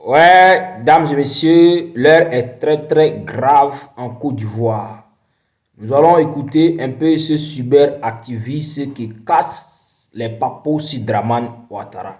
Ouais, dames et messieurs, l'heure est très grave en Côte d'Ivoire. Nous allons écouter un peu ce cyberactiviste qui casse les papos sur Draman Ouattara.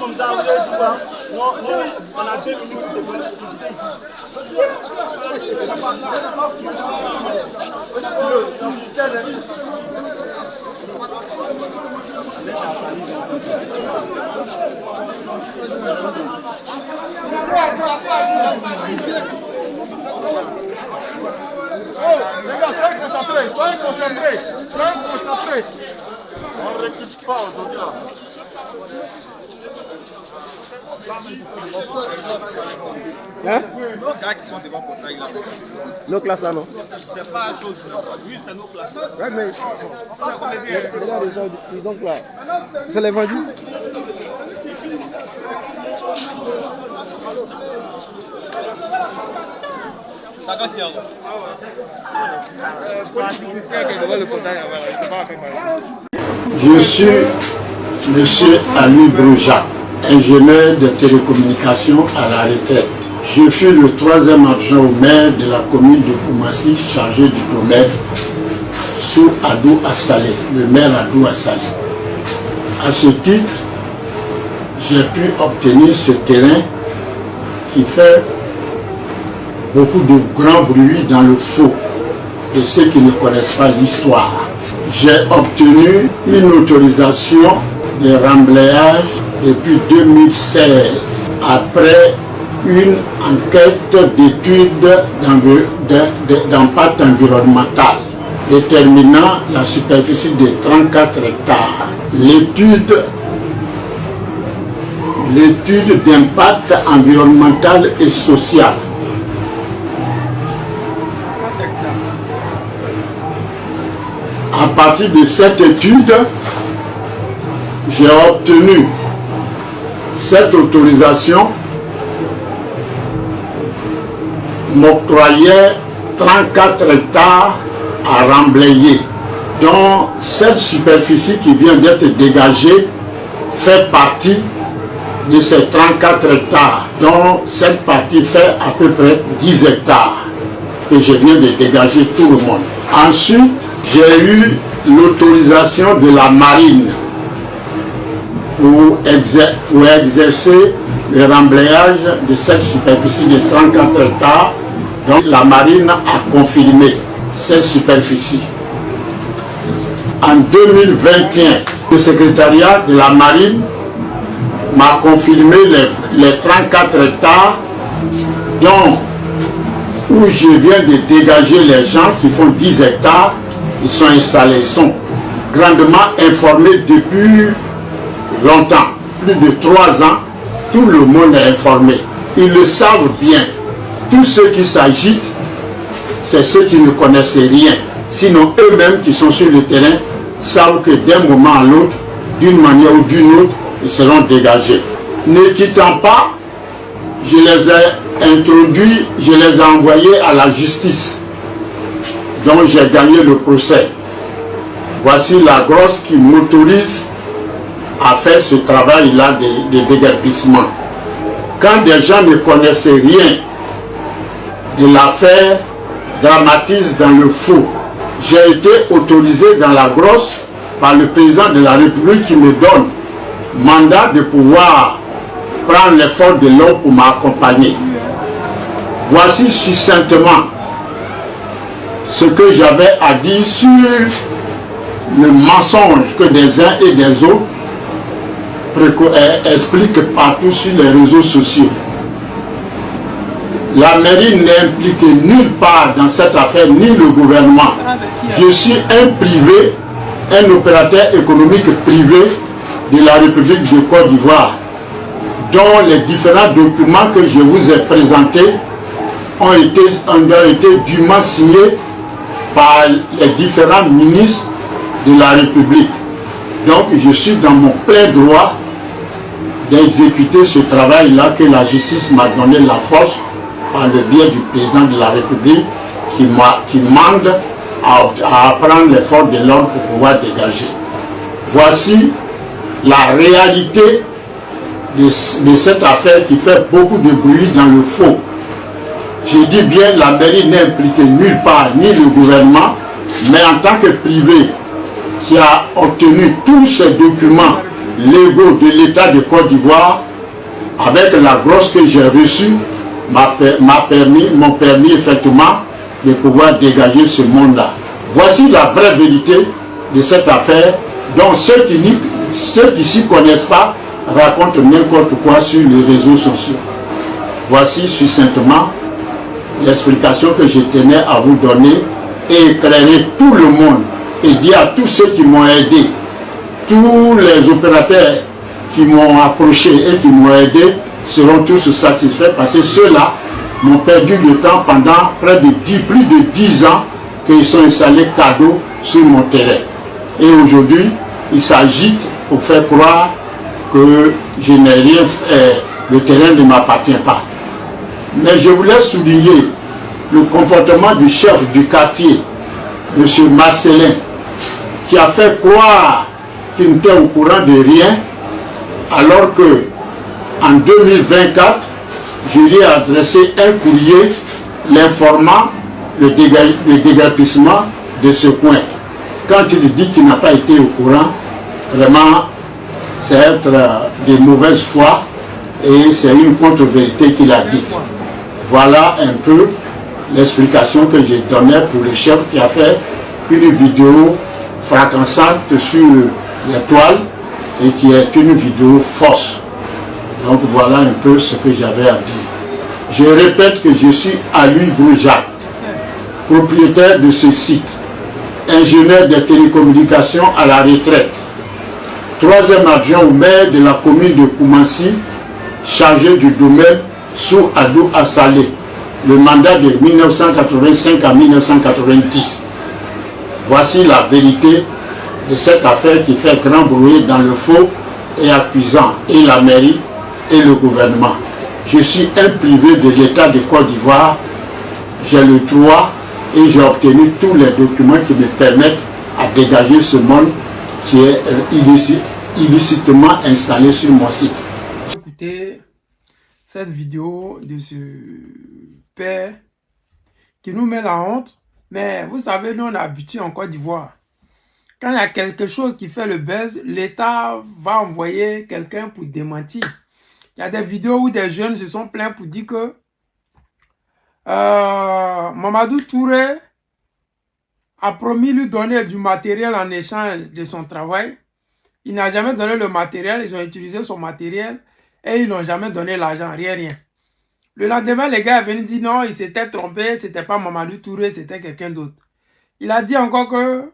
Comme ça, on a 2 minutes de les gars, soyez concentrés. On ne recule pas aujourd'hui là. Hein? Nos gars qui sont devant le portail là. Nos classes là, non? C'est pas la chose. Oui, c'est nos classes. Ouais, mais. Les gens, donc là. C'est les vendus? Je suis M. Ali Brouja, ingénieur de télécommunications à la retraite. Je suis le 3e adjoint au maire de la commune de Koumassi, chargé du domaine, sous Adou Assalé, le maire Adou Assalé. À ce titre, j'ai pu obtenir ce terrain qui fait beaucoup de grand bruit dans le faux de ceux qui ne connaissent pas l'histoire. J'ai obtenu une autorisation de remblayage depuis 2016 après une enquête d'études d'impact environnemental déterminant la superficie de 34 hectares. L'étude d'impact environnemental et social à partir de cette étude, j'ai obtenu cette autorisation m'octroyait 34 hectares à remblayer, dont cette superficie qui vient d'être dégagée fait partie de ces 34 hectares, dont cette partie fait à peu près 10 hectares que je viens de dégager tout le monde. Ensuite, j'ai eu l'autorisation de la marine pour exercer le remblayage de cette superficie de 34 hectares. Donc la marine a confirmé cette superficie. En 2021, le secrétariat de la marine m'a confirmé les 34 hectares dont où je viens de dégager les gens qui font 10 hectares. Ils sont installés, ils sont grandement informés depuis longtemps, plus de 3 ans. Tout le monde est informé. Ils le savent bien. Tous ceux qui s'agitent, c'est ceux qui ne connaissent rien. Sinon, eux-mêmes qui sont sur le terrain savent que d'un moment à l'autre, d'une manière ou d'une autre, ils seront dégagés. Ne quittant pas, je les ai introduits, je les ai envoyés à la justice. Donc j'ai gagné le procès. Voici la grosse qui m'autorise à faire ce travail-là de déguerpissement. Quand des gens ne connaissaient rien de l'affaire, dramatisent dans le faux. J'ai été autorisé dans la grosse par le président de la République qui me donne mandat de pouvoir prendre les forces de l'ordre pour m'accompagner. Voici succinctement ce que j'avais à dire sur le mensonge que des uns et des autres expliquent partout sur les réseaux sociaux. La mairie n'est impliquée nulle part dans cette affaire, ni le gouvernement. Je suis un privé, un opérateur économique privé de la République de Côte d'Ivoire, dont les différents documents que je vous ai présentés ont été dûment signés par les différents ministres de la République. Donc je suis dans mon plein droit d'exécuter ce travail-là que la justice m'a donné la force par le biais du président de la République qui mande à prendre les forces de l'ordre pour pouvoir dégager. Voici la réalité de cette affaire qui fait beaucoup de bruit dans le faux. Je dis bien, la mairie n'est impliquée nulle part, ni le gouvernement, mais en tant que privé qui a obtenu tous ces documents légaux de l'État de Côte d'Ivoire, avec la grosse que j'ai reçue, m'ont permis effectivement de pouvoir dégager ce monde-là. Voici la vraie vérité de cette affaire, dont ceux qui s'y connaissent pas racontent n'importe quoi sur les réseaux sociaux. Voici succinctement l'explication que je tenais à vous donner et éclairer tout le monde et dire à tous ceux qui m'ont aidé, tous les opérateurs qui m'ont approché et qui m'ont aidé seront tous satisfaits parce que ceux-là m'ont perdu le temps pendant plus de 10 ans qu'ils sont installés cadeaux sur mon terrain. Et aujourd'hui, ils s'agitent pour faire croire que je n'ai rien fait, le terrain ne m'appartient pas. Mais je voulais souligner le comportement du chef du quartier, M. Marcelin, qui a fait croire qu'il n'était au courant de rien, alors que en 2024, je lui ai adressé un courrier l'informant le déguerpissement de ce coin. Quand il dit qu'il n'a pas été au courant, vraiment, c'est être de mauvaise foi et c'est une contre-vérité qu'il a dite. Voilà un peu l'explication que j'ai donnée pour le chef qui a fait une vidéo fracassante sur les toiles et qui est une vidéo fausse. Donc voilà un peu ce que j'avais à dire. Je répète que je suis Aloui Brujac, propriétaire de ce site, ingénieur des télécommunications à la retraite, 3e adjoint au maire de la commune de Koumassi, chargé du domaine sous Adou Assalé, le mandat de 1985 à 1990. Voici la vérité de cette affaire qui fait grand bruit dans le faux et accusant et la mairie et le gouvernement. Je suis un privé de l'État de Côte d'Ivoire, j'ai le droit et j'ai obtenu tous les documents qui me permettent à dégager ce monde qui est illicitement installé sur mon site. Écoutez cette vidéo de ce père qui nous met la honte, mais vous savez, nous on est habitués en Côte d'Ivoire. Quand il y a quelque chose qui fait le buzz, l'État va envoyer quelqu'un pour démentir. Il y a des vidéos où des jeunes se sont plaints pour dire que Mamadou Touré a promis lui donner du matériel en échange de son travail. Il n'a jamais donné le matériel, ils ont utilisé son matériel et ils n'ont jamais donné l'argent, rien. Le lendemain, les gars est venu dire non, il s'était trompé, c'était pas Mamadou Touré, c'était quelqu'un d'autre. Il a dit encore que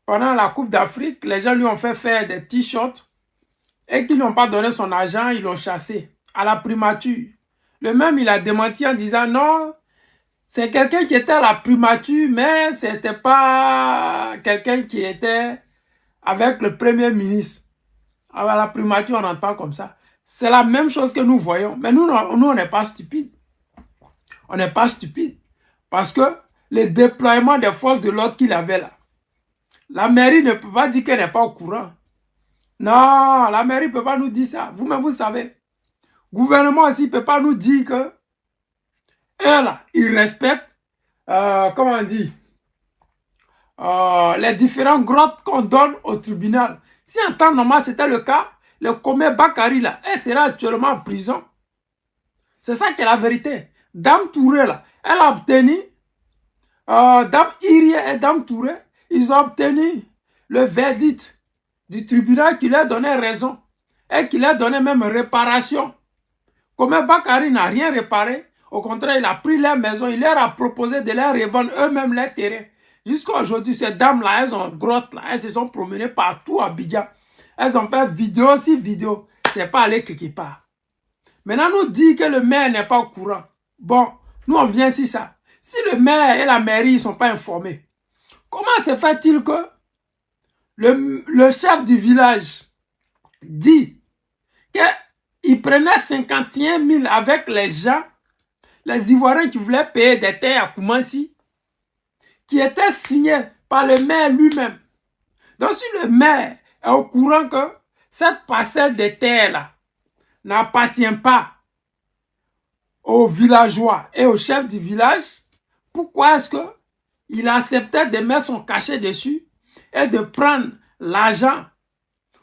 pendant la Coupe d'Afrique, les gens lui ont fait faire des t-shirts et qu'ils n'ont pas donné son argent, ils l'ont chassé à la primature. Le même, il a démenti en disant non, c'est quelqu'un qui était à la primature, mais c'était pas quelqu'un qui était avec le premier ministre. À la primature, on n'entre pas comme ça. C'est la même chose que nous voyons. Mais nous on n'est pas stupides. On n'est pas stupides. Parce que le déploiement des forces de l'ordre qu'il avait là, la mairie ne peut pas dire qu'elle n'est pas au courant. Non, la mairie ne peut pas nous dire ça. Vous-même, vous savez. Le gouvernement aussi ne peut pas nous dire que eux là, ils respectent, comment on dit, les différentes grottes qu'on donne au tribunal. Si en temps normal c'était le cas, le commis Bakary là, elle sera actuellement en prison. C'est ça qui est la vérité. Dame Touré là, elle a obtenu, Dame Irie et Dame Touré, ils ont obtenu le verdict du tribunal qui leur donnait raison et qui leur donnait même réparation. Commis Bakary n'a rien réparé. Au contraire, il a pris leur maison, il leur a proposé de leur revendre eux-mêmes leur terrain. Jusqu'à aujourd'hui, ces dames-là, elles ont grotte là, elles se sont promenées partout à Abidjan. Elles ont fait vidéo sur vidéo. C'est pas aller quelque part. Maintenant, nous dit que le maire n'est pas au courant. Bon, nous on vient sur ça. Si le maire et la mairie ne sont pas informés, comment se fait-il que le chef du village dit qu'il prenait 51 000 avec les gens, les Ivoiriens qui voulaient payer des terres à Koumansi, qui étaient signés par le maire lui-même. Donc si le maire est au courant que cette parcelle de terre-là n'appartient pas aux villageois et au chef du village, pourquoi est-ce qu'il acceptait de mettre son cachet dessus et de prendre l'argent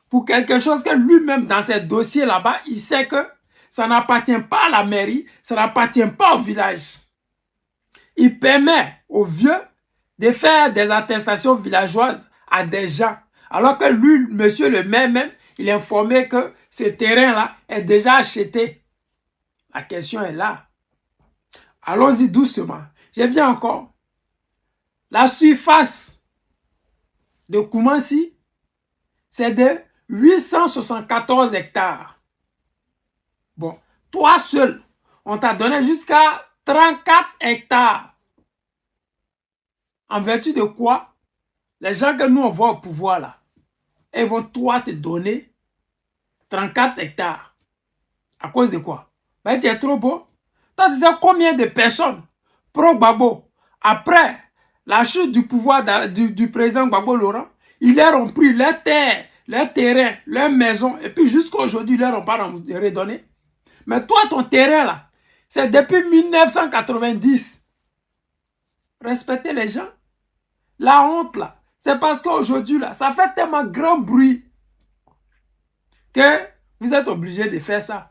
pour quelque chose que lui-même, dans ses dossiers là-bas, il sait que ça n'appartient pas à la mairie, ça n'appartient pas au village. Il permet aux vieux de faire des attestations villageoises à des gens, alors que lui, monsieur le maire même, il est informé que ce terrain-là est déjà acheté. La question est là. Allons-y doucement. Je viens encore. La surface de Koumansi, c'est de 874 hectares. Bon, toi seul, on t'a donné jusqu'à 34 hectares. En vertu de quoi? Les gens que nous on voit au pouvoir là, ils vont toi te donner 34 hectares. À cause de quoi? Ben, tu es trop beau. Tu sais combien de personnes pro-Gbagbo, après la chute du pouvoir du président Gbagbo Laurent, ils leur ont pris leurs terres, leurs terrains, leurs maisons, et puis jusqu'à aujourd'hui, ils leur ont pas redonné. Mais toi, ton terrain là, c'est depuis 1990. Respectez les gens. La honte là, c'est parce qu'aujourd'hui là, ça fait tellement grand bruit que vous êtes obligés de faire ça.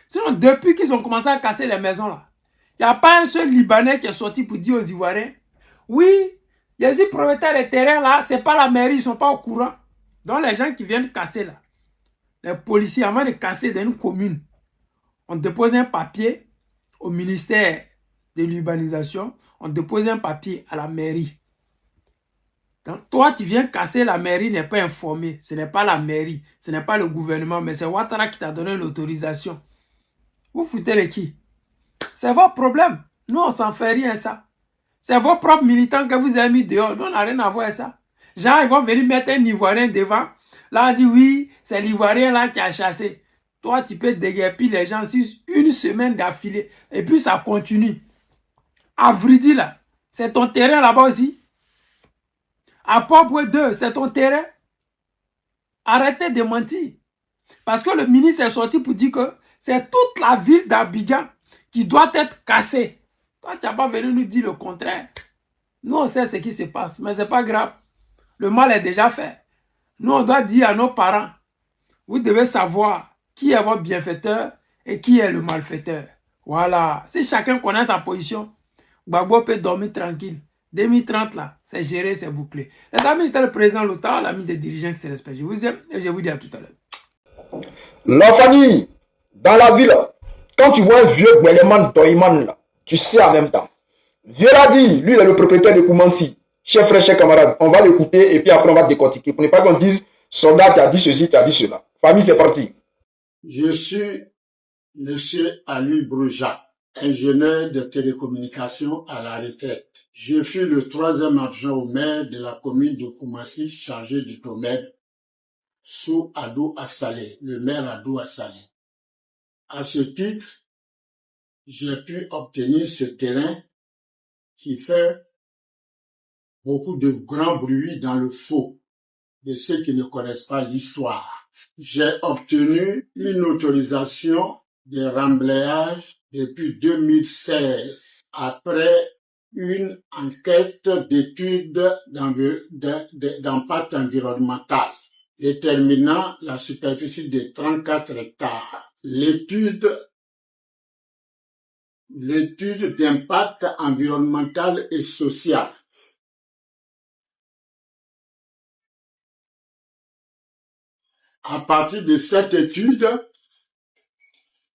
Sinon, depuis qu'ils ont commencé à casser les maisons là, il n'y a pas un seul Libanais qui est sorti pour dire aux Ivoiriens, oui, les propriétaires des terrains là, c'est pas la mairie, ils ne sont pas au courant. Donc les gens qui viennent casser là, les policiers, avant de casser dans une commune, on dépose un papier au ministère de l'urbanisation, on dépose un papier à la mairie. Quand toi, tu viens casser, la mairie n'est pas informée. Ce n'est pas la mairie, ce n'est pas le gouvernement, mais c'est Ouattara qui t'a donné l'autorisation. Vous foutez les qui? C'est votre problème. Nous, on s'en fait rien, ça. C'est vos propres militants que vous avez mis dehors. Nous, on n'a rien à voir avec ça. Genre, ils vont venir mettre un Ivoirien devant. Là, on dit, oui, c'est l'Ivoirien là qui a chassé. Toi, tu peux déguerpir les gens une semaine d'affilée. Et puis, ça continue. À Vridi, là, c'est ton terrain là-bas aussi. À Port-Boué 2, c'est ton terrain. Arrêtez de mentir. Parce que le ministre est sorti pour dire que c'est toute la ville d'Abidjan qui doit être cassée. Toi, tu n'as pas venu nous dire le contraire. Nous, on sait ce qui se passe, mais ce n'est pas grave. Le mal est déjà fait. Nous, on doit dire à nos parents, vous devez savoir qui est votre bienfaiteur et qui est le malfaiteur. Voilà. Si chacun connaît sa position, Gbagbo peut dormir tranquille. 2030 là, c'est géré, c'est bouclé. Les amis, c'était le président Lota, l'ami des dirigeants qui se respectent. Je vous aime et je vous dis à tout à l'heure. La famille, dans la ville, Quand tu vois un vieux Gweleman Toyman là, tu sais en même temps. Vieux l'a dit, lui il est le propriétaire de Koumansi. Chers frères, chers camarades, on va l'écouter et puis après on va décortiquer. Pour ne pas qu'on dise, soldat, tu as dit ceci, tu as dit cela. Famille, c'est parti. Je suis M. Ali Broja, ingénieur de télécommunications à la retraite. Je fus le troisième adjoint au maire de la commune de Koumassi, chargé du domaine, sous Adou Assalé, le maire Adou Assalé. À ce titre, j'ai pu obtenir ce terrain qui fait beaucoup de grand bruit dans le faux de ceux qui ne connaissent pas l'histoire. J'ai obtenu une autorisation de remblayage depuis 2016 après une enquête d'études d'impact environnemental déterminant la superficie de 34 hectares. L'étude d'impact environnemental et social. À partir de cette étude,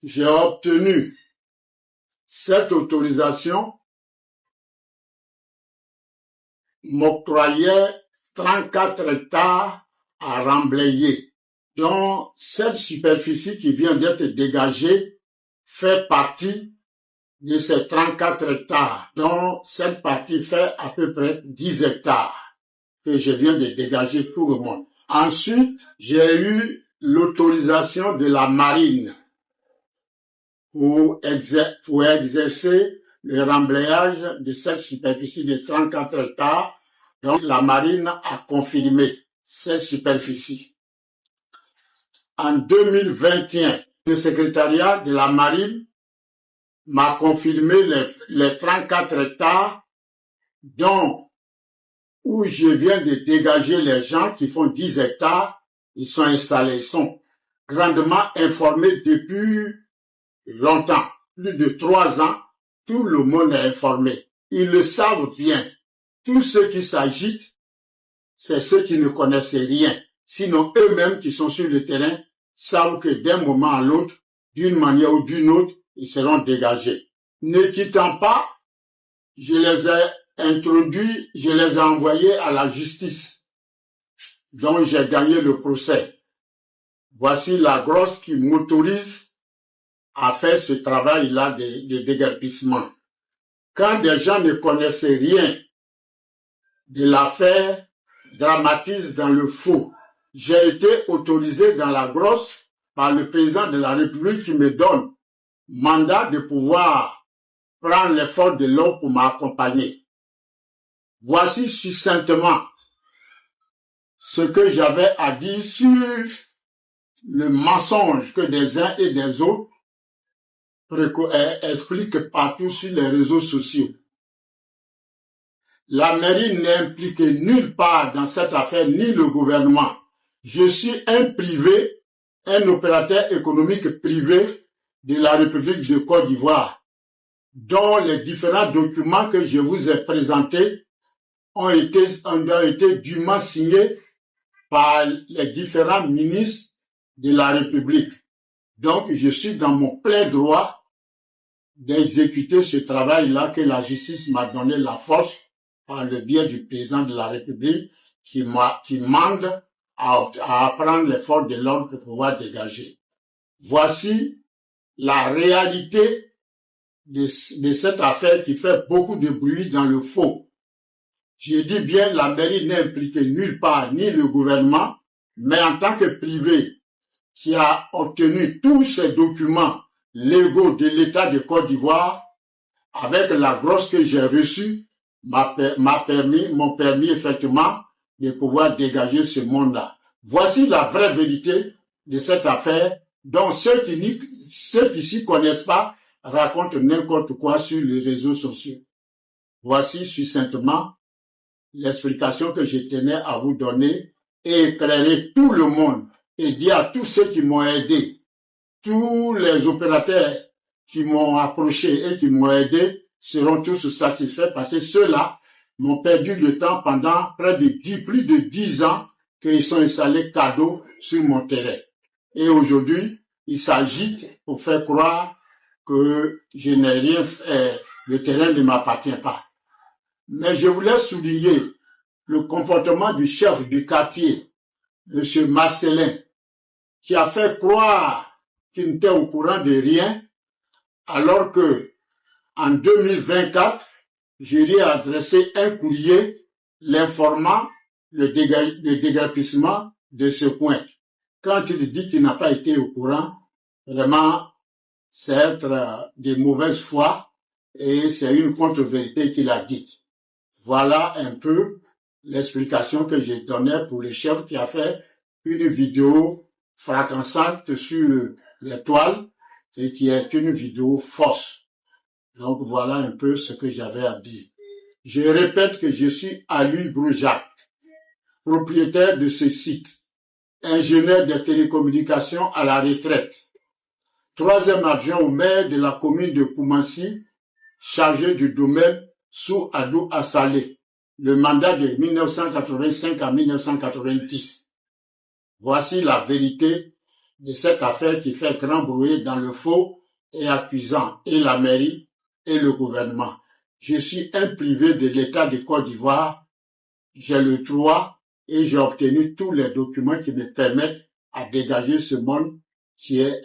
j'ai obtenu cette autorisation m'octroyait 34 hectares à remblayer, dont cette superficie qui vient d'être dégagée fait partie de ces 34 hectares, dont cette partie fait à peu près 10 hectares que je viens de dégager tout le monde. Ensuite, j'ai eu l'autorisation de la marine pour exercer le remblayage de cette superficie de 34 hectares. Donc, la marine a confirmé cette superficie. En 2021, le secrétariat de la marine m'a confirmé les 34 hectares dont où je viens de dégager les gens qui font 10 hectares, ils sont installés, ils sont grandement informés depuis longtemps, plus de 3 ans, tout le monde est informé. Ils le savent bien. Tous ceux qui s'agitent, c'est ceux qui ne connaissent rien. Sinon, eux-mêmes qui sont sur le terrain savent que d'un moment à l'autre, d'une manière ou d'une autre, ils seront dégagés. Ne quittant pas, je les ai introduits, je les ai envoyés à la justice, dont j'ai gagné le procès. Voici la grosse qui m'autorise à faire ce travail-là de déguerpissement. Quand des gens ne connaissaient rien de l'affaire, dramatisent dans le faux. J'ai été autorisé dans la grosse par le président de la République qui me donne mandat de pouvoir prendre l'effort de l'eau pour m'accompagner. Voici succinctement ce que j'avais à dire sur le mensonge que des uns et des autres expliquent partout sur les réseaux sociaux. La mairie n'est impliquée nulle part dans cette affaire, ni le gouvernement. Je suis un privé, un opérateur économique privé de la République de Côte d'Ivoire, dont les différents documents que je vous ai présentés ont été dûment signés par les différents ministres de la République. Donc, je suis dans mon plein droit d'exécuter ce travail-là que la justice m'a donné la force par le biais du président de la République qui mande à prendre l'effort de l'ordre pour pouvoir dégager. Voici la réalité de cette affaire qui fait beaucoup de bruit dans le faux. Je dis bien, la mairie n'est impliquée nulle part, ni le gouvernement, mais en tant que privé qui a obtenu tous ces documents légaux de l'État de Côte d'Ivoire, avec la grosse que j'ai reçue, m'ont permis effectivement de pouvoir dégager ce monde-là. Voici la vraie vérité de cette affaire, dont ceux qui s'y connaissent pas racontent n'importe quoi sur les réseaux sociaux. Voici succinctement l'explication que je tenais à vous donner et éclairer tout le monde et dire à tous ceux qui m'ont aidé, tous les opérateurs qui m'ont approché et qui m'ont aidé seront tous satisfaits parce que ceux-là m'ont perdu le temps pendant plus de 10 ans qu'ils sont installés cadeaux sur mon terrain. Et aujourd'hui, ils s'agitent pour faire croire que je n'ai rien fait, le terrain ne m'appartient pas. Mais je voulais souligner le comportement du chef du quartier, M. Marcelin, qui a fait croire qu'il n'était au courant de rien, alors que en 2024, je lui ai adressé un courrier l'informant le déguerpissement de ce coin. Quand il dit qu'il n'a pas été au courant, vraiment, c'est être de mauvaise foi et c'est une contre-vérité qu'il a dite. Voilà un peu l'explication que j'ai donnée pour le chef qui a fait une vidéo fracassante sur les toiles et qui est une vidéo fausse. Donc voilà un peu ce que j'avais à dire. Je répète que je suis Ali Broujac, propriétaire de ce site, ingénieur des télécommunications à la retraite, troisième adjoint au maire de la commune de Koumassi, chargé du domaine sous Adou Assalé, le mandat de 1985 à 1990. Voici la vérité de cette affaire qui fait grand bruit dans le faux et accusant et la mairie et le gouvernement. Je suis un privé de l'État de Côte d'Ivoire, j'ai le droit et j'ai obtenu tous les documents qui me permettent à dégager ce monde qui est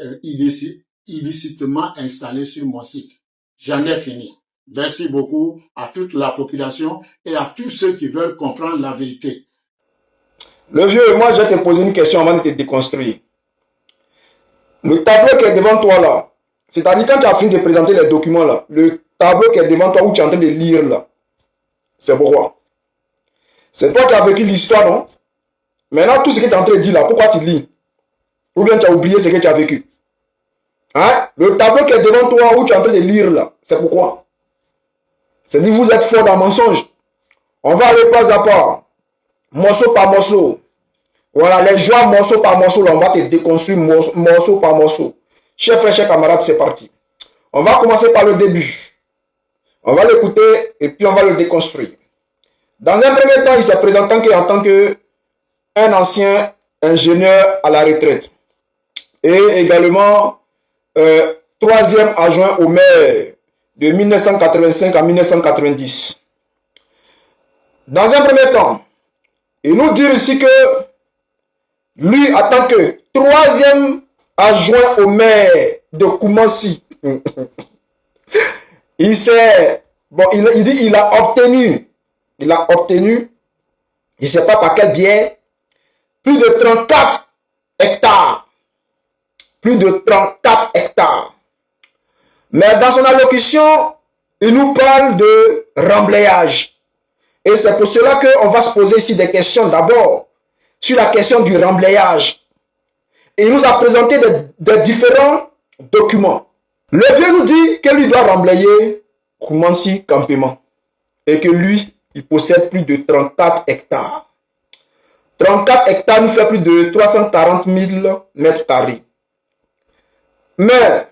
illicitement installé sur mon site. J'en ai fini. Merci beaucoup à toute la population et à tous ceux qui veulent comprendre la vérité. Le vieux, moi je vais te poser une question avant de te déconstruire. Le tableau qui est devant toi là, c'est-à-dire quand tu as fini de présenter les documents là, le tableau qui est devant toi où tu es en train de lire là, c'est pourquoi? C'est toi qui as vécu l'histoire, non? Maintenant, tout ce que tu es en train de dire là, pourquoi tu lis? Ou bien tu as oublié ce que tu as vécu? Hein? Le tableau qui est devant toi où tu es en train de lire là, c'est pourquoi? C'est-à-dire vous êtes fort dans mensonge. On va aller pas à pas, morceau par morceau. Voilà, les joies morceau par morceau, là, on va te déconstruire morceau par morceau. Chers frères, chers camarades, c'est parti. On va commencer par le début. On va l'écouter et puis on va le déconstruire. Dans un premier temps, il se présente en tant qu'un ancien ingénieur à la retraite. Et également, troisième adjoint au maire de 1985 à 1990. Dans un premier temps, il nous dit ici que lui, en tant que troisième adjoint au maire de Koumassi, il dit il a obtenu, je ne sais pas par quel biais, plus de 34 hectares. Plus de 34 hectares. Mais dans son allocution, il nous parle de remblayage. Et c'est pour cela qu'on va se poser ici des questions d'abord sur la question du remblayage. Et il nous a présenté des différents documents. Le vieux nous dit que lui doit remblayer Koumassi Campement. Et que lui, il possède plus de 34 hectares. 34 hectares nous fait plus de 340 000 mètres carrés. Mais,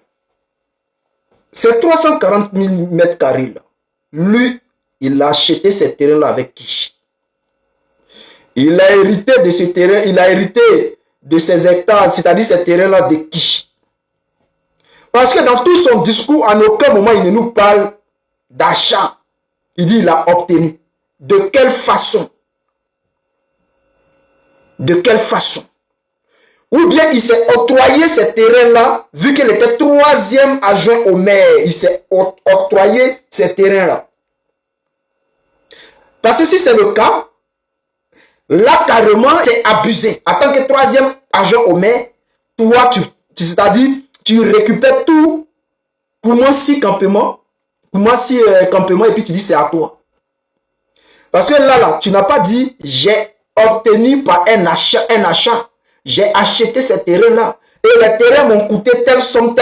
ces 340 000 mètres carrés là, lui, il a acheté ces terrains-là avec qui? Il a hérité de ces terrains, il a hérité de ces hectares, c'est-à-dire ces terrains-là de qui? Parce que dans tout son discours, en aucun moment, il ne nous parle d'achat. Il dit il a obtenu. De quelle façon? De quelle façon? Ou bien il s'est octroyé ces terrains-là, vu qu'il était troisième adjoint au maire, il s'est octroyé ces terrains-là. Parce que si c'est le cas, là carrément c'est abusé. En tant que troisième adjoint au maire, toi, c'est-à-dire, tu récupères tout Koumassi Campement, et puis tu dis c'est à toi. Parce que là, tu n'as pas dit j'ai obtenu par un achat. J'ai acheté ces terrains-là. Et les terrains m'ont coûté telle somme.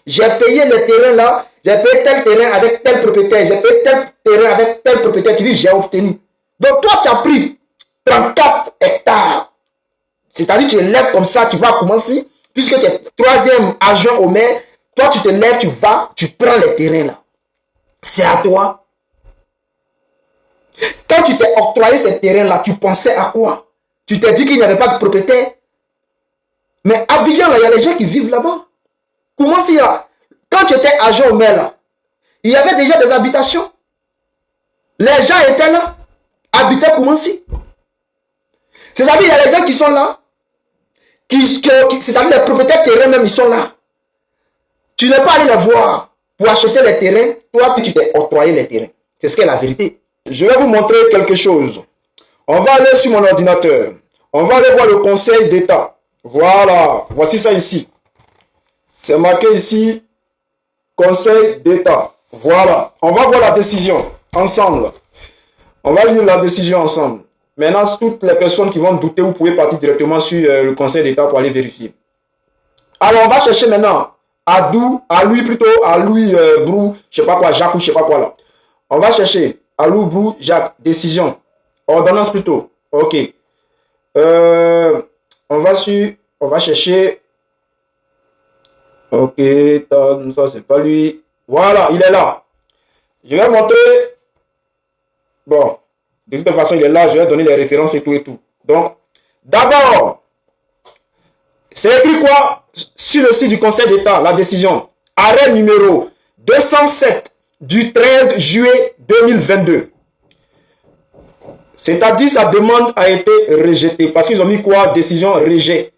J'ai payé les terrains-là. J'ai payé tel terrain avec tel propriétaire. J'ai payé tel terrain avec tel propriétaire. Tu dis, j'ai obtenu. Donc, toi, tu as pris 34 hectares. C'est-à-dire, tu te lèves comme ça, tu vas commencer. Puisque tu es troisième agent au maire, toi, tu te lèves, tu vas, tu prends les terrains-là. C'est à toi. Quand tu t'es octroyé ces terrains-là, tu pensais à quoi? Tu t'es dit qu'il n'y avait pas de propriétaire? Mais Abidjan, là, il y a les gens qui vivent là-bas. Comment s'il y a? Quand quand tu étais agent au maire, là, il y avait déjà des habitations. Les gens étaient là, habitaient Koumassi. C'est-à-dire il y a les gens qui sont là, c'est-à-dire les propriétaires de terrain même, ils sont là. Tu n'es pas allé les voir pour acheter les terrains, toi tu t'es octroyé les terrains. C'est ce qu'est la vérité. Je vais vous montrer quelque chose. On va aller sur mon ordinateur. On va aller voir le Conseil d'État. Voilà, voici ça ici. C'est marqué ici, Conseil d'État. Voilà, on va voir la décision ensemble. On va lire la décision ensemble. Maintenant, toutes les personnes qui vont douter, vous pouvez partir directement sur le Conseil d'État pour aller vérifier. Alors, on va chercher maintenant à Louis Brou, je sais pas quoi, Jacques ou je sais pas quoi là. On va chercher à Louis Brou, Jacques, décision. Ordonnance plutôt. Ok. On va chercher. Ok, ça c'est pas lui. Voilà, il est là. Je vais montrer. Bon, de toute façon, il est là. Je vais donner les références et tout et tout. Donc, d'abord, c'est écrit quoi sur le site du Conseil d'État, la décision. Arrêt numéro 207 du 13 juillet 2022. C'est-à-dire sa demande a été rejetée. Parce qu'ils ont mis quoi? Décision rejet.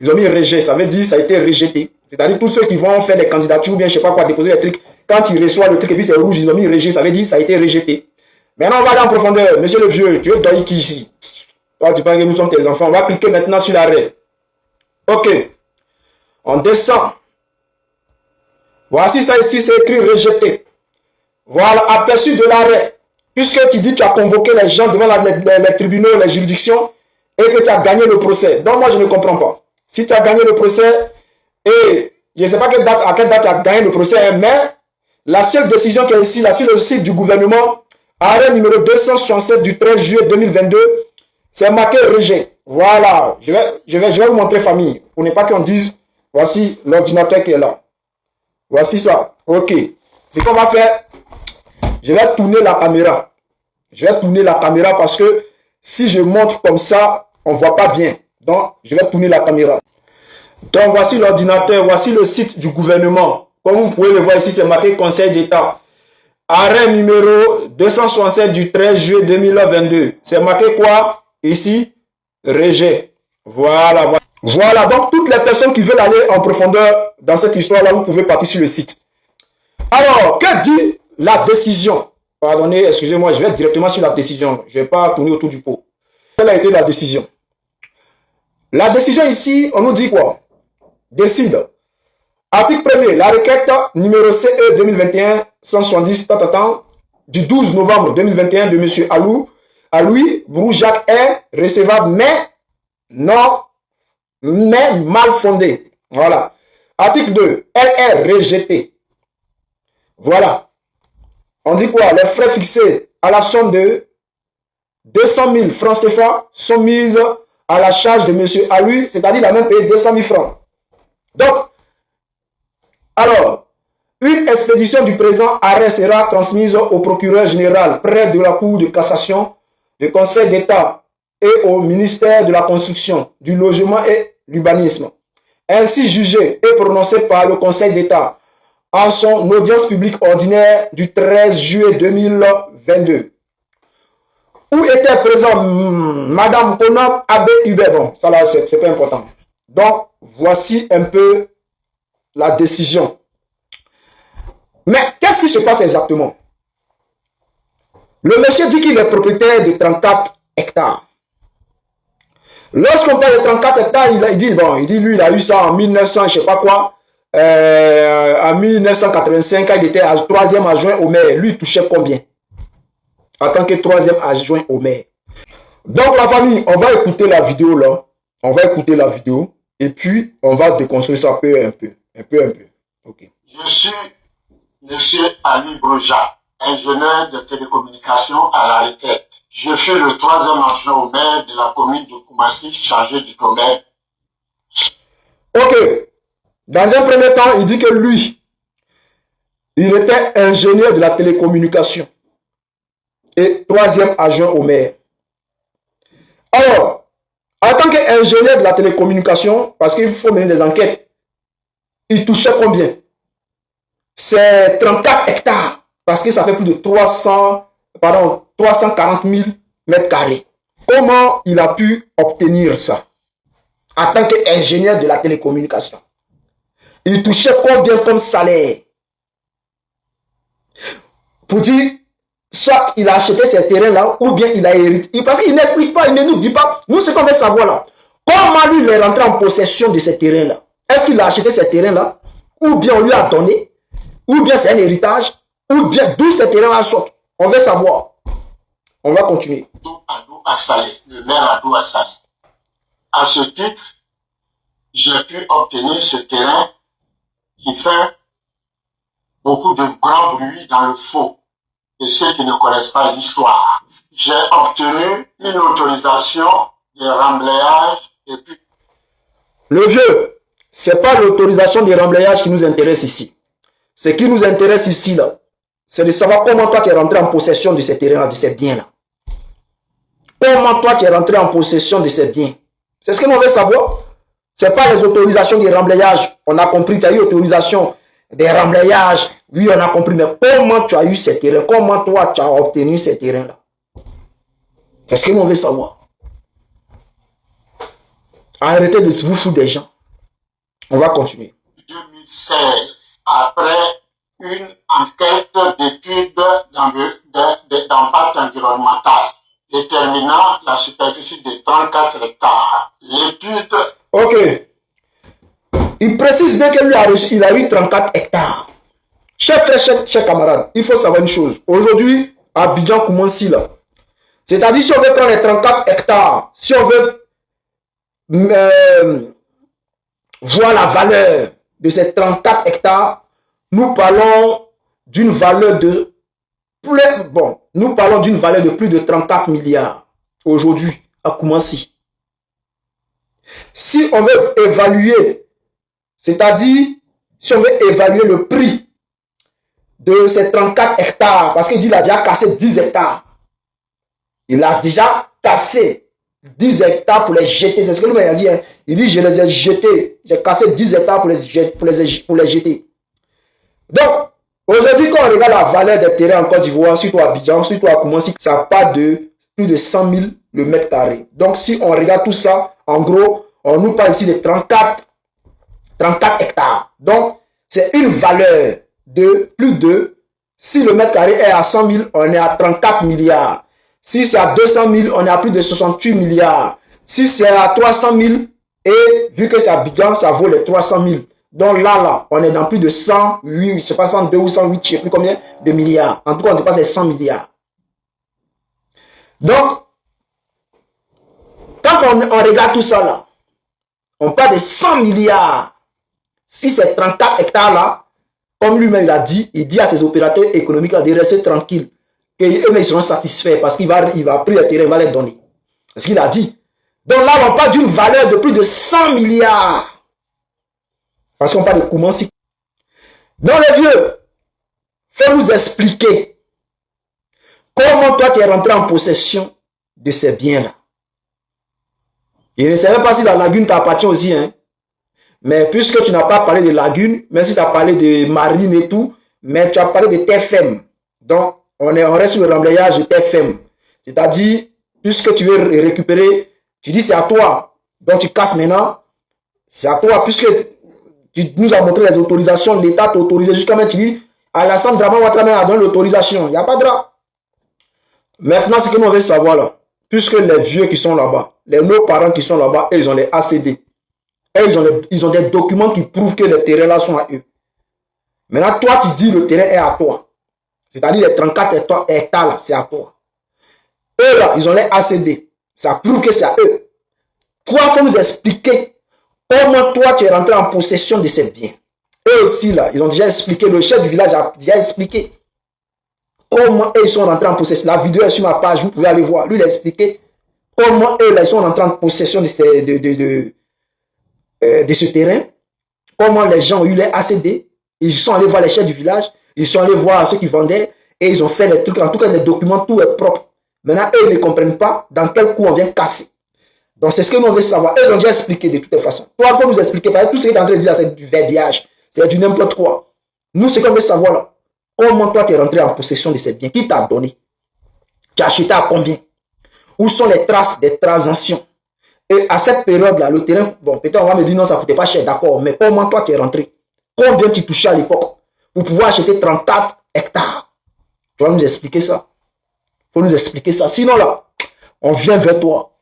Ils ont mis rejet. Ça veut dire ça a été rejeté. C'est-à-dire tous ceux qui vont faire des candidatures ou bien je sais pas quoi, déposer des trucs. Quand ils reçoivent le truc et puis c'est rouge, ils ont mis rejet. Ça veut dire ça a été rejeté. Maintenant, on va aller en profondeur. Monsieur le vieux, tu veux donner qui ici? Toi, tu penses que nous sommes tes enfants. On va cliquer maintenant sur l'arrêt. Ok. On descend. Voici ça ici, c'est écrit rejeté. Voilà, aperçu de l'arrêt. Puisque tu dis que tu as convoqué les gens devant les tribunaux, les juridictions, et que tu as gagné le procès. Donc moi, je ne comprends pas. Si tu as gagné le procès, et je ne sais pas à quelle date tu as gagné le procès, mais la seule décision qui est ici, là, sur le site du gouvernement, arrêt numéro 267 du 13 juillet 2022, c'est marqué rejet. Voilà, je vais vous montrer famille, pour ne pas qu'on dise, voici l'ordinateur qui est là. Voici ça, ok. Ce qu'on va faire, je vais tourner la caméra. Je vais tourner la caméra parce que si je montre comme ça, on ne voit pas bien. Donc, je vais tourner la caméra. Donc, voici l'ordinateur, voici le site du gouvernement. Comme vous pouvez le voir ici, c'est marqué Conseil d'État. Arrêt numéro 267 du 13 juillet 2022. C'est marqué quoi? Ici, rejet. Voilà, voilà. Voilà, donc toutes les personnes qui veulent aller en profondeur dans cette histoire-là, vous pouvez partir sur le site. Alors, que dit la décision? Pardonnez, excusez-moi, je vais directement sur la décision. Je ne vais pas tourner autour du pot. Quelle a été la décision? La décision ici, on nous dit quoi? Décide. Article 1er, la requête numéro CE 2021-170 du 12 novembre 2021 de M. Aloui Brou-Jacques est recevable, mais mal fondée. Voilà. Article 2, elle est rejetée. Voilà. On dit quoi? Les frais fixés à la somme de 200 000 francs CFA sont mis à la charge de M. Aloui, c'est-à-dire il a même payé 200 000 francs. Donc, alors, une expédition du présent arrêt sera transmise au procureur général près de la Cour de cassation, du Conseil d'État et au ministère de la Construction, du Logement et l'Urbanisme. Ainsi jugé et prononcé par le Conseil d'État en son audience publique ordinaire du 13 juillet 2022. Où était présent Madame Konam Abbé Hubert? Bon, ça là, c'est pas important. Donc, voici un peu la décision. Mais qu'est-ce qui se passe exactement? Le monsieur dit qu'il est propriétaire de 34 hectares. Lorsqu'on parle de 34 hectares, il dit lui, il a eu ça en 1900, je sais pas quoi, en 1985, quand il était 3e adjoint au maire. Lui, il touchait combien? En tant que 3e adjoint au maire. Donc, la famille, on va écouter la vidéo là. On va écouter la vidéo. Et puis, on va déconstruire ça un peu. Ok. Je suis M. Ali Broja, ingénieur de télécommunications à la retraite. Je suis le 3e adjoint au maire de la commune de Koumassi, chargé du domaine. Ok. Dans un premier temps, il dit que lui, il était ingénieur de la télécommunication et 3e adjoint au maire. Alors, en tant qu'ingénieur de la télécommunication, parce qu'il faut mener des enquêtes, il touchait combien? c'est 34 hectares. Parce que ça fait plus de 340 000 mètres carrés. Comment il a pu obtenir ça? En tant qu'ingénieur de la télécommunication. Il touchait combien comme salaire? Pour dire, soit il a acheté ces terrains-là, ou bien il a hérité. Parce qu'il n'explique pas, il ne nous dit pas. Nous, ce qu'on veut savoir là, comment lui, il est rentré en possession de ces terrains-là? Est-ce qu'il a acheté ces terrains-là? Ou bien on lui a donné? Ou bien c'est un héritage? Ou bien d'où ces terrains-là sortent? On veut savoir. On va continuer. Adou Assalé, le maire Adou Assalé. À ce titre, j'ai pu obtenir ce terrain qui fait beaucoup de grand bruit dans le faux. Et ceux qui ne connaissent pas l'histoire, j'ai obtenu une autorisation de remblayage et puis... Le vieux, c'est pas l'autorisation de remblayage qui nous intéresse ici. Ce qui nous intéresse ici, là, c'est de savoir comment toi tu es rentré en possession de ces terrains-là, de ces biens-là. Comment toi tu es rentré en possession de ces biens. C'est ce que l'on veut savoir. C'est pas les autorisations de remblayage. On a compris, tu as eu autorisation de remblayage. Oui, on a compris, mais comment tu as eu ces terrains? Comment toi tu as obtenu ces terrains-là? C'est ce que l'on veut savoir. Arrêtez de vous foutre des gens. On va continuer. 2016, après une enquête d'études d'impact environnemental déterminant la superficie de 34 hectares. L'étude... Ok. Il précise bien qu'il a eu 34 hectares. Chers frères, chers camarades, il faut savoir une chose. Aujourd'hui, à Abidjan, Koumansi, là, c'est-à-dire si on veut prendre les 34 hectares, si on veut voir la valeur de ces 34 hectares, nous parlons d'une valeur de plus de 34 milliards aujourd'hui à Koumansi. Si on veut évaluer, c'est-à-dire si on veut évaluer le prix de ces 34 hectares, parce qu'il dit qu'il a déjà cassé 10 hectares. Il a déjà cassé 10 hectares pour les jeter. C'est ce que lui a dit. Hein. Il dit, je les ai jetés. J'ai cassé 10 hectares pour les jeter. Donc, aujourd'hui, quand on regarde la valeur des terrains en Côte d'Ivoire, surtout à Abidjan, surtout à Koumansi, ça part de plus de 100 000 le mètre carré. Donc, si on regarde tout ça, en gros, on nous parle ici de 34 hectares. Donc, c'est une valeur de plus de, si le mètre carré est à 100 000, on est à 34 milliards. Si c'est à 200 000, on est à plus de 68 milliards. Si c'est à 300 000, et vu que c'est à Abidjan, ça vaut les 300 000. Donc là, on est dans plus de 108, je ne sais pas 102 ou 108, je ne sais plus combien de milliards. En tout cas, on dépasse les 100 milliards. Donc, quand on regarde tout ça là, on parle de 100 milliards. Si c'est 34 hectares là, comme lui-même il a dit, il dit à ses opérateurs économiques là, de rester tranquilles. Que eux-mêmes ils seront satisfaits parce qu'il va prendre les terrains, il va les donner. C'est ce qu'il a dit. Donc là, on parle d'une valeur de plus de 100 milliards. Parce qu'on parle de Koumansi. Donc les vieux, fais nous expliquer comment toi tu es rentré en possession de ces biens-là. Je ne savais pas si la lagune t'appartient aussi. Hein. Mais puisque tu n'as pas parlé de lagune, même si tu as parlé de marine et tout, mais tu as parlé de TFM. Donc, on reste sur le remblayage de TFM. C'est-à-dire, puisque tu veux récupérer, tu dis c'est à toi. Donc, tu casses maintenant. C'est à toi, puisque tu nous as montré les autorisations, l'État t'a autorisé jusqu'à maintenant, tu dis, Alassane Draman Ouattara a donné l'autorisation. Il n'y a pas de drap. Maintenant, ce que nous veut savoir là, puisque les vieux qui sont là-bas, nos parents qui sont là-bas, ils ont les ACD. Et ils ont des documents qui prouvent que les terrains là sont à eux. Maintenant, toi, tu dis le terrain est à toi. C'est-à-dire les 34 hectares là, c'est à toi. Eux là, ils ont les ACD. Ça prouve que c'est à eux. Toi, il faut nous expliquer comment toi, tu es rentré en possession de ces biens. Eux aussi là, ils ont déjà expliqué, le chef du village a déjà expliqué comment eux, ils sont rentrés en possession. La vidéo est sur ma page, vous pouvez aller voir. Lui, il a expliqué comment eux là, ils sont rentrés en possession de ce terrain, comment les gens ont eu les ACD, ils sont allés voir les chefs du village, ils sont allés voir ceux qui vendaient, et ils ont fait des trucs, en tout cas les documents, tout est propre. Maintenant, eux ne comprennent pas dans quel coup on vient casser. Donc c'est ce que nous veut savoir. Eux ont déjà expliqué de toutes les façons. Toi, il faut nous expliquer, parce que tout ce que tu es en train de dire, c'est du verbiage, c'est du n'importe quoi. Nous, ce qu'on veut savoir là, comment toi tu es rentré en possession de ces biens? Qui t'a donné? Tu as acheté à combien? Où sont les traces des transactions? Et à cette période-là, le terrain, bon, peut-être on va me dire non, ça ne coûtait pas cher, d'accord, mais comment toi tu es rentré? Combien tu touchais à l'époque pour pouvoir acheter 34 hectares? Tu vas nous expliquer ça. Il faut nous expliquer ça. Sinon là, on vient vers toi.